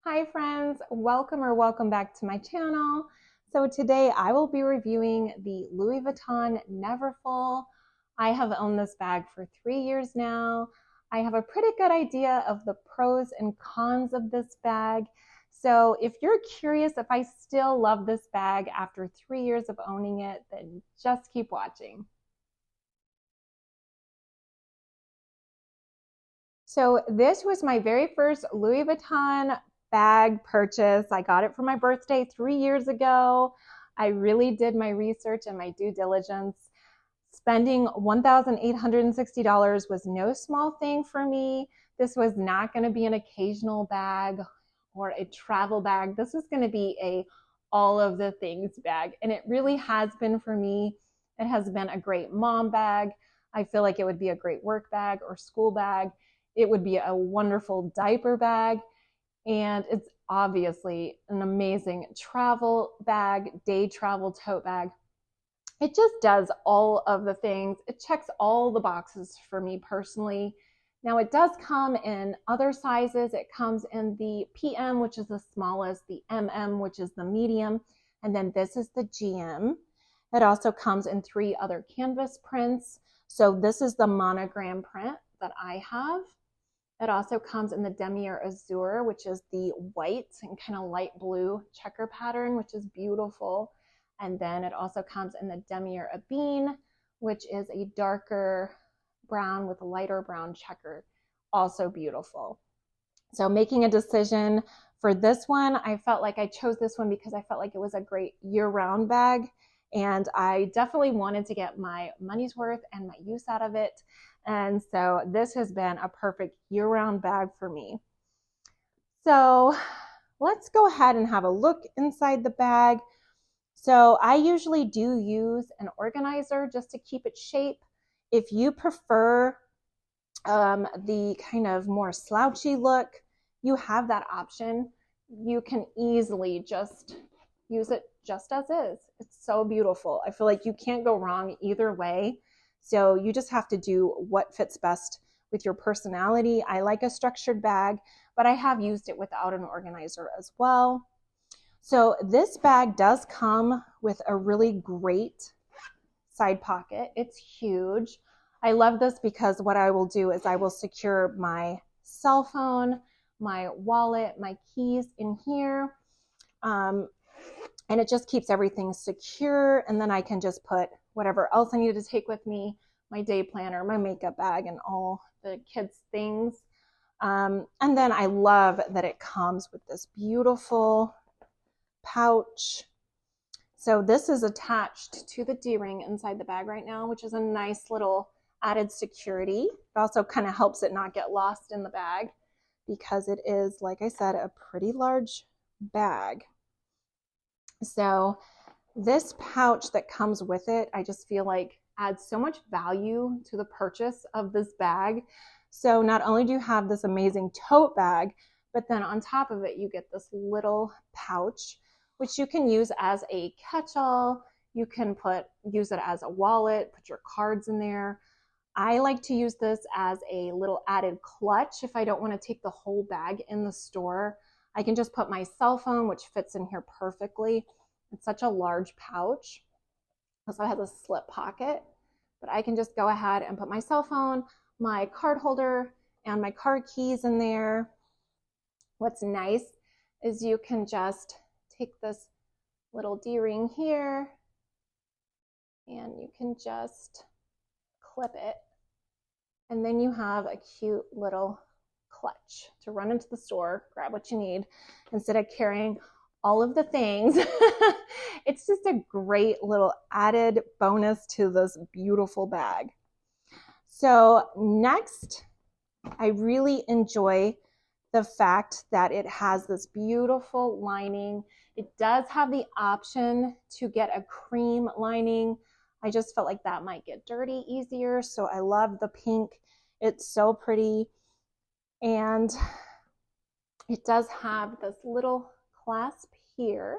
Hi friends, welcome back to my channel. So today I will be reviewing the Louis Vuitton Neverfull. I have owned this bag for 3 years now. I have a pretty good idea of the pros and cons of this bag. So if you're curious if I still love this bag after 3 years of owning it, then just keep watching. So this was my very first Louis Vuitton bag purchase. I got it for my birthday 3 years ago. I really did my research and my due diligence. Spending $1,860 was no small thing for me. This was not going to be an occasional bag or a travel bag. This was going to be a all of the things bag, and it really has been for me. It has been a great mom bag. I feel like it would be a great work bag or school bag. It would be a wonderful diaper bag, and it's obviously an amazing travel bag, day travel tote bag. It just does all of the things. It checks all the boxes for me personally. Now it does come in other sizes. It comes in the PM, which is the smallest, the MM, which is the medium, and then this is the GM. It also comes in 3 other canvas prints. So this is the monogram print that I have. It also comes in the Demier Azur, which is the white and kind of light blue checker pattern, which is beautiful. And then it also comes in the Demier Ebene, which is a darker brown with a lighter brown checker, also beautiful. So making a decision for this one, I felt like I chose this one because I felt like it was a great year-round bag, and I definitely wanted to get my money's worth and my use out of it. And so this has been a perfect year-round bag for me. So let's go ahead and have a look inside the bag. So I usually do use an organizer just to keep its shape. If you prefer the kind of more slouchy look, you have that option. You can easily just use it just as is. It's so beautiful. I feel like you can't go wrong either way. So you just have to do what fits best with your personality. I like a structured bag, but I have used it without an organizer as well. So this bag does come with a really great side pocket. It's huge. I love this because what I will do is I will secure my cell phone, my wallet, my keys in here. And it just keeps everything secure. And then I can just put whatever else I need to take with me, my day planner, my makeup bag, and all the kids' things. And then I love that it comes with this beautiful pouch. So this is attached to the D-ring inside the bag right now, which is a nice little added security. It also kind of helps it not get lost in the bag because it is, like I said, a pretty large bag. So this pouch that comes with it, I just feel like adds so much value to the purchase of this bag. So not only do you have this amazing tote bag, but then on top of it, you get this little pouch, which you can use as a catch-all. You can use it as a wallet, put your cards in there. I like to use this as a little added clutch if I don't want to take the whole bag in the store. I can just put my cell phone, which fits in here perfectly. It's such a large pouch. Also has a slip pocket, but I can just go ahead and put my cell phone, my card holder, and my card keys in there. What's nice is you can just take this little D-ring here and you can just clip it, and then you have a cute little clutch to run into the store, grab what you need instead of carrying all of the things. It's just a great little added bonus to this beautiful bag. So next, I really enjoy the fact that it has this beautiful lining. It does have the option to get a cream lining. I just felt like that might get dirty easier, so I love the pink. It's so pretty. And it does have this little clasp here.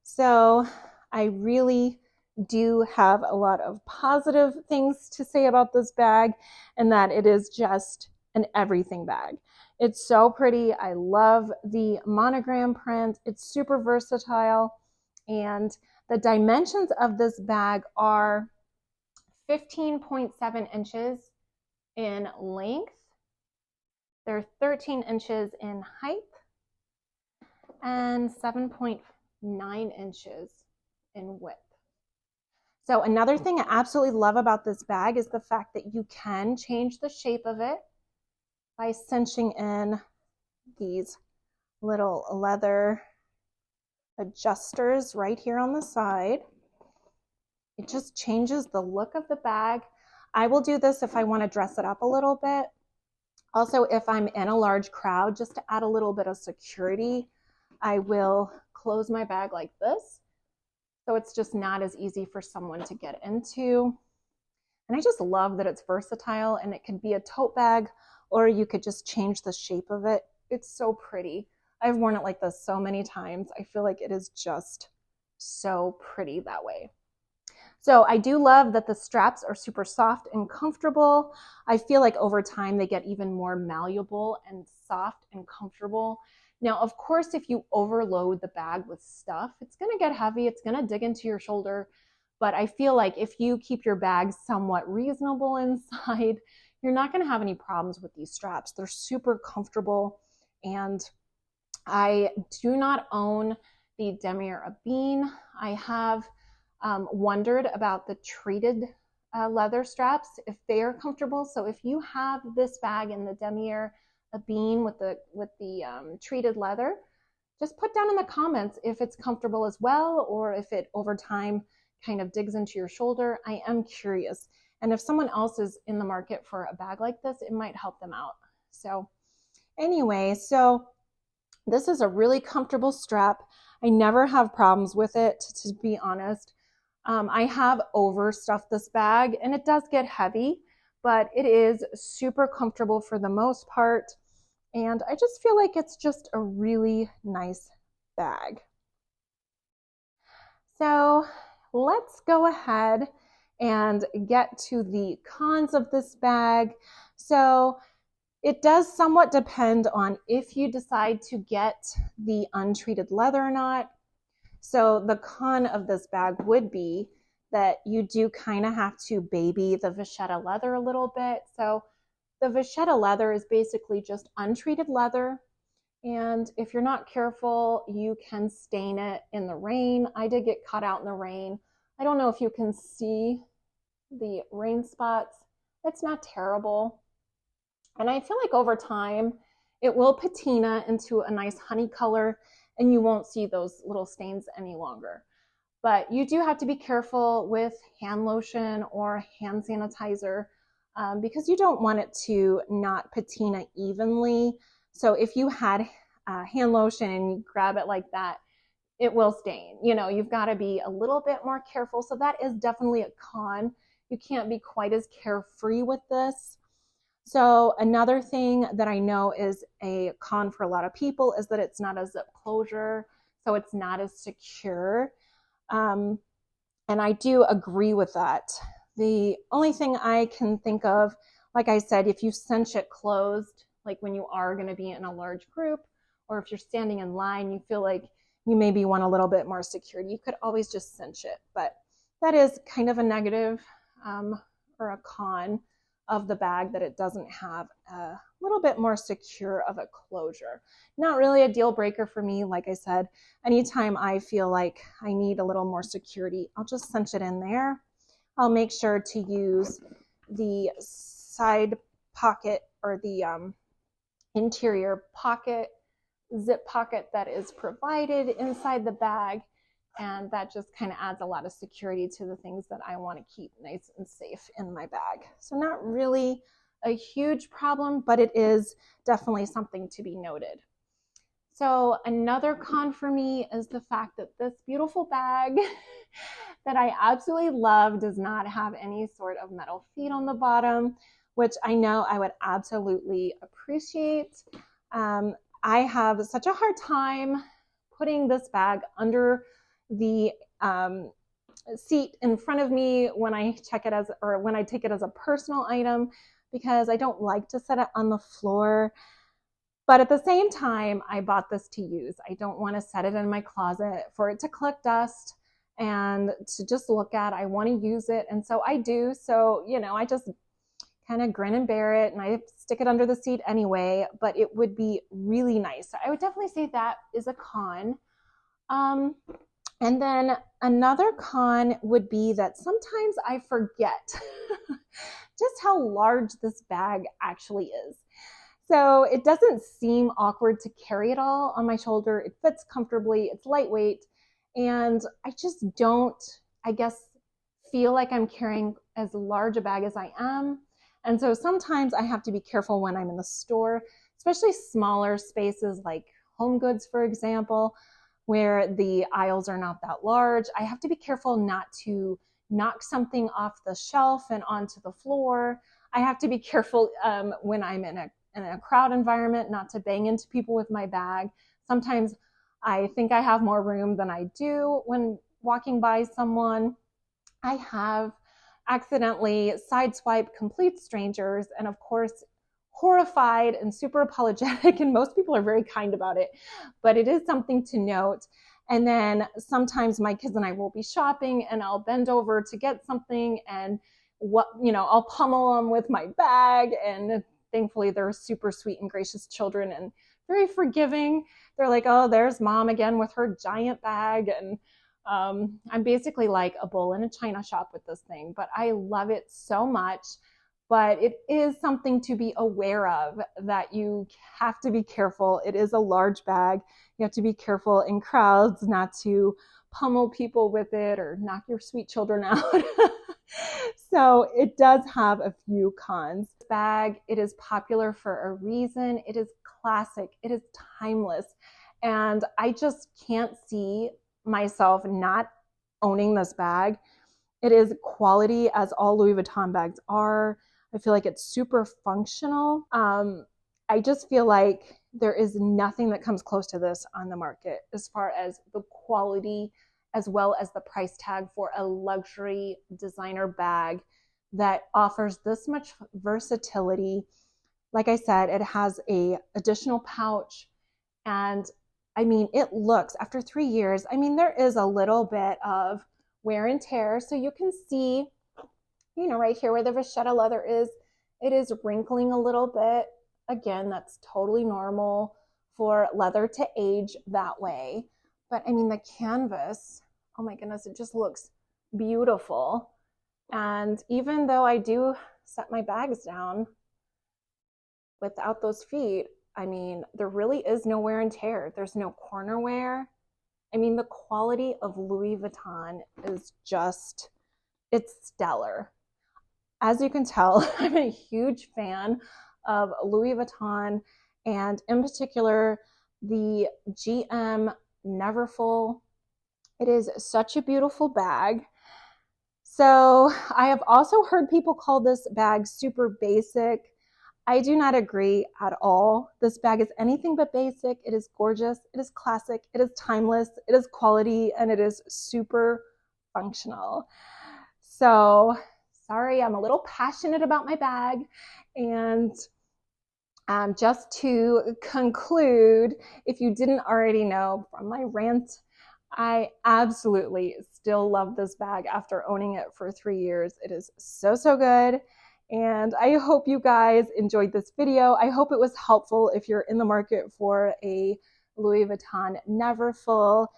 So I really do have a lot of positive things to say about this bag, and that it is just an everything bag. It's so pretty. I love the monogram print. It's super versatile. And the dimensions of this bag are 15.7 inches in length. They're 13 inches in height and 7.9 inches in width. So another thing I absolutely love about this bag is the fact that you can change the shape of it by cinching in these little leather adjusters right here on the side. It just changes the look of the bag. I will do this if I want to dress it up a little bit. Also, if I'm in a large crowd, just to add a little bit of security, I will close my bag like this. So it's just not as easy for someone to get into. And I just love that it's versatile, and it could be a tote bag, or you could just change the shape of it. It's so pretty. I've worn it like this so many times. I feel like it is just so pretty that way. So I do love that the straps are super soft and comfortable. I feel like over time they get even more malleable and soft and comfortable. Now, of course, if you overload the bag with stuff, it's going to get heavy. It's going to dig into your shoulder. But I feel like if you keep your bag somewhat reasonable inside, you're not going to have any problems with these straps. They're super comfortable. And I do not own the Damier Ebene. I have wondered about the treated leather straps, if they are comfortable. So if you have this bag in the Damier Ebene with the treated leather, just put down in the comments if it's comfortable as well, or if it over time kind of digs into your shoulder. I am curious. And if someone else is in the market for a bag like this, it might help them out. So anyway, so this is a really comfortable strap. I never have problems with it, to be honest. I have overstuffed this bag, and it does get heavy, but it is super comfortable for the most part. And I just feel like it's just a really nice bag. So let's go ahead and get to the cons of this bag. So it does somewhat depend on if you decide to get the untreated leather or not. So the con of this bag would be that you do kind of have to baby the vachetta leather a little bit. So the vachetta leather is basically just untreated leather. And if you're not careful, you can stain it in the rain. I did get caught out in the rain. I don't know if you can see the rain spots. It's not terrible. And I feel like over time, it will patina into a nice honey color, and you won't see those little stains any longer. But you do have to be careful with hand lotion or hand sanitizer because you don't want it to not patina evenly. So if you had hand lotion and you grab it like that, it will stain. You know, you've got to be a little bit more careful. So that is definitely a con. You can't be quite as carefree with this. So another thing that I know is a con for a lot of people is that it's not a zip closure, so it's not as secure. And I do agree with that. The only thing I can think of, like I said, if you cinch it closed, like when you are going to be in a large group, or if you're standing in line, you feel like you maybe want a little bit more security, you could always just cinch it. But that is kind of a negative or a con of the bag, that it doesn't have a little bit more secure of a closure. Not really a deal breaker for me. Like I said, anytime I feel like I need a little more security, I'll just cinch it in there. I'll make sure to use the side pocket or the interior pocket, zip pocket that is provided inside the bag. And that just kind of adds a lot of security to the things that I want to keep nice and safe in my bag. So not really a huge problem, but it is definitely something to be noted. So another con for me is the fact that this beautiful bag that I absolutely love does not have any sort of metal feet on the bottom, which I know I would absolutely appreciate. I have such a hard time putting this bag under the seat in front of me when I check it as, or when I take it as a personal item, because I don't like to set it on the floor. But at the same time, I bought this to use. I don't want to set it in my closet for it to collect dust and to just look at. I want to use it, and so I do. So, you know, I just kind of grin and bear it, and I stick it under the seat anyway, but it would be really nice. I would definitely say that is a con. And then another con would be that sometimes I forget just how large this bag actually is. So it doesn't seem awkward to carry it all on my shoulder. It fits comfortably, it's lightweight, and I just don't, I guess, feel like I'm carrying as large a bag as I am. And so sometimes I have to be careful when I'm in the store, especially smaller spaces like home goods, for example, where the aisles are not that large. I have to be careful not to knock something off the shelf and onto the floor. I have to be careful when I'm in a crowd environment not to bang into people with my bag. Sometimes I think I have more room than I do when walking by someone. I have accidentally sideswiped complete strangers, and of course, horrified and super apologetic, and most people are very kind about it, but it is something to note. And then sometimes my kids and I will be shopping, and I'll bend over to get something, and I'll pummel them with my bag, and thankfully they're super sweet and gracious children and very forgiving. They're like, oh, there's mom again with her giant bag, and I'm basically like a bull in a china shop with this thing, but I love it so much. But it is something to be aware of, that you have to be careful. It is a large bag. You have to be careful in crowds not to pummel people with it or knock your sweet children out. So it does have a few cons. This bag, it is popular for a reason. It is classic. It is timeless. And I just can't see myself not owning this bag. It is quality, as all Louis Vuitton bags are. I feel like it's super functional. I just feel like there is nothing that comes close to this on the market as far as the quality as well as the price tag for a luxury designer bag that offers this much versatility. Like I said, it has an additional pouch, and I mean, it looks, after 3 years, I mean, there is a little bit of wear and tear. So you can see, you know, right here where the vachetta leather is, it is wrinkling a little bit. Again, that's totally normal for leather to age that way. But I mean, the canvas, oh my goodness, it just looks beautiful. And even though I do set my bags down without those feet, I mean, there really is no wear and tear. There's no corner wear. I mean, the quality of Louis Vuitton is just, it's stellar. As you can tell, I'm a huge fan of Louis Vuitton, and in particular, the GM Neverfull. It is such a beautiful bag. So I have also heard people call this bag super basic. I do not agree at all. This bag is anything but basic. It is gorgeous. It is classic. It is timeless. It is quality, and it is super functional. So sorry, I'm a little passionate about my bag. And just to conclude, if you didn't already know from my rant, I absolutely still love this bag after owning it for 3 years. It is so, so good. And I hope you guys enjoyed this video. I hope it was helpful if you're in the market for a Louis Vuitton Neverfull.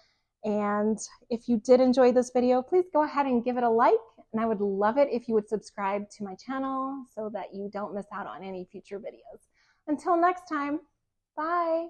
And if you did enjoy this video, please go ahead and give it a like. And I would love it if you would subscribe to my channel so that you don't miss out on any future videos. Until next time, bye.